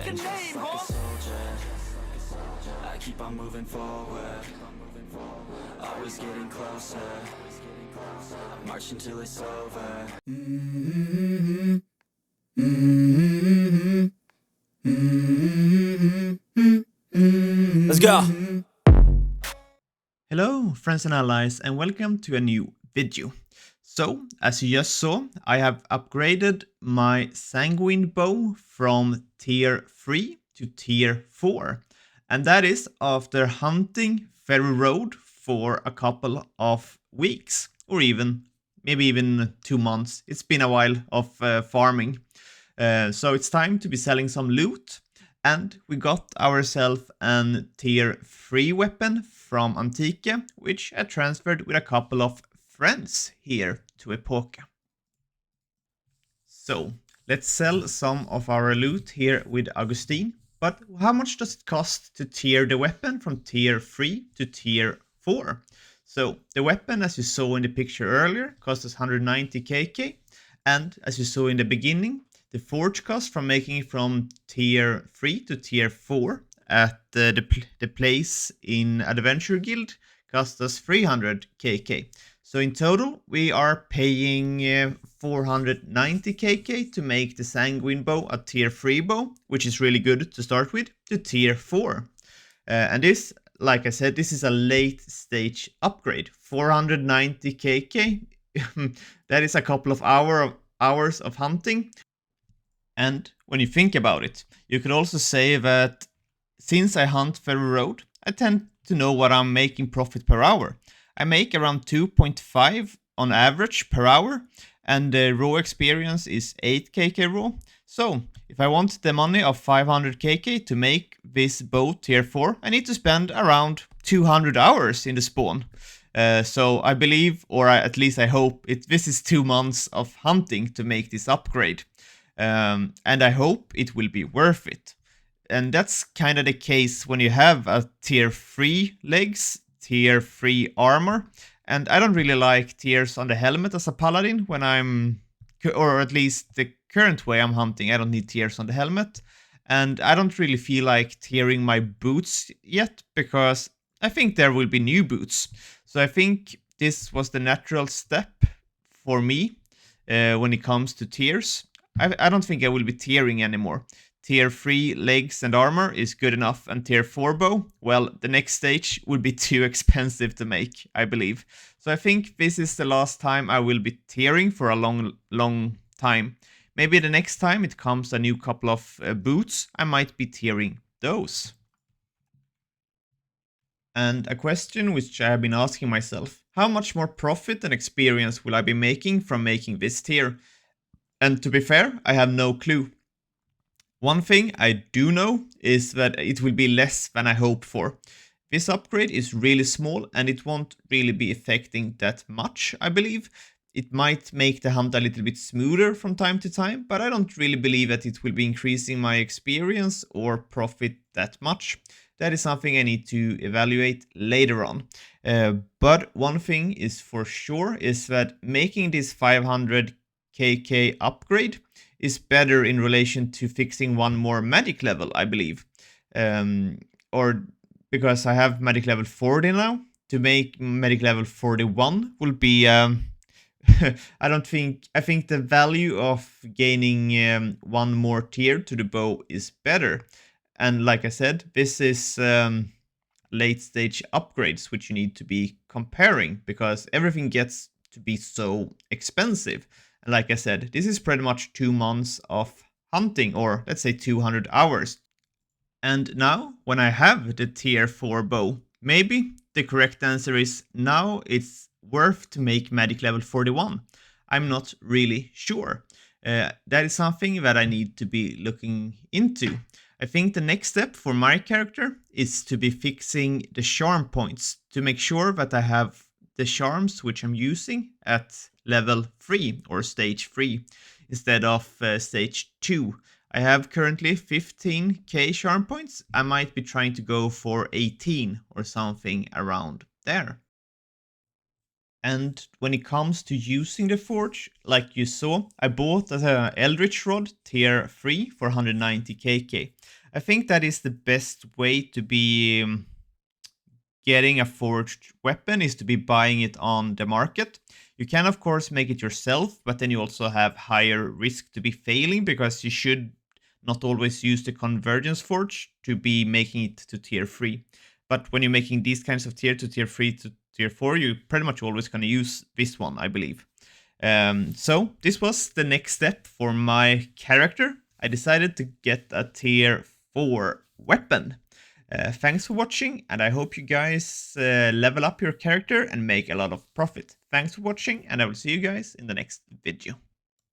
make a name, huh? I keep on moving forward, always getting closer. I march until it's over. Let's go! Hello friends and allies and welcome to a new video. So, as you just saw, I have upgraded my sanguine bow from tier 3 to tier 4. And that is after hunting Feru Road for a couple of weeks or maybe even 2 months. It's been a while of farming. So it's time to be selling some loot. And we got ourselves an tier 3 weapon from Antique, which I transferred with a couple of friends here to Epoca. So, let's sell some of our loot here with Augustine. But how much does it cost to tier the weapon from tier 3 to tier 4? So, the weapon, as you saw in the picture earlier, cost us 190 KK. And as you saw in the beginning, the forge cost from making it from tier 3 to tier 4 at the place in Adventure Guild cost us 300 KK. So in total, we are paying 490 KK to make the sanguine bow a tier 3 bow, which is really good to start with, to tier 4. And this, like I said, this is a late stage upgrade. 490 KK, that is a couple of hours of hunting. And when you think about it, you could also say that since I hunt Feru Road, I tend to know what I'm making profit per hour. I make around 2.5 on average per hour, and the raw experience is 8 KK raw. So, if I want the money of 500 KK to make this bow tier 4, I need to spend around 200 hours in the spawn. So I believe, or at least I hope, this is 2 months of hunting to make this upgrade. And I hope it will be worth it. And that's kind of the case when you have a tier 3 legs, tier 3 armor. And I don't really like tiers on the helmet as a paladin when or at least the current way I'm hunting, I don't need tiers on the helmet. And I don't really feel like tiering my boots yet, because I think there will be new boots. So I think this was the natural step for me when it comes to tiers. I don't think I will be tiering anymore. Tier 3 legs and armor is good enough, and tier 4 bow, well, the next stage would be too expensive to make, I believe. So I think this is the last time I will be tiering for a long time. Maybe the next time it comes a new couple of boots, I might be tiering those. And a question which I have been asking myself, how much more profit and experience will I be making from making this tier? And to be fair, I have no clue. One thing I do know is that it will be less than I hoped for. This upgrade is really small and it won't really be affecting that much, I believe. It might make the hunt a little bit smoother from time to time, but I don't really believe that it will be increasing my experience or profit that much. That is something I need to evaluate later on. But one thing is for sure is that making this 500 KK upgrade is better in relation to fixing one more magic level, I believe. Or because I have magic level 40 now, to make magic level 41 will be... I think the value of gaining one more tier to the bow is better. And like I said, this is late stage upgrades which you need to be comparing, because everything gets to be so expensive. And like I said, this is pretty much 2 months of hunting, or let's say 200 hours. And now, when I have the tier 4 bow, maybe the correct answer is now it's worth to make magic level 41. I'm not really sure. That is something that I need to be looking into. I think the next step for my character is to be fixing the charm points to make sure that I have the charms which I'm using at level 3 or stage 3 instead of stage 2. I have currently 15k charm points. I might be trying to go for 18 or something around there. And when it comes to using the forge, like you saw, I bought an Eldritch Rod tier 3 for 190 KK. I think that is the best way to be getting a forged weapon, is to be buying it on the market. You can of course make it yourself, but then you also have higher risk to be failing, because you should not always use the convergence forge to be making it to tier 3. But when you're making these kinds of tier to tier 3 to tier 4, you're pretty much always going to use this one, I believe. So this was the next step for my character. I decided to get a tier 4 weapon. Thanks for watching, and I hope you guys level up your character and make a lot of profit. Thanks for watching, and I will see you guys in the next video.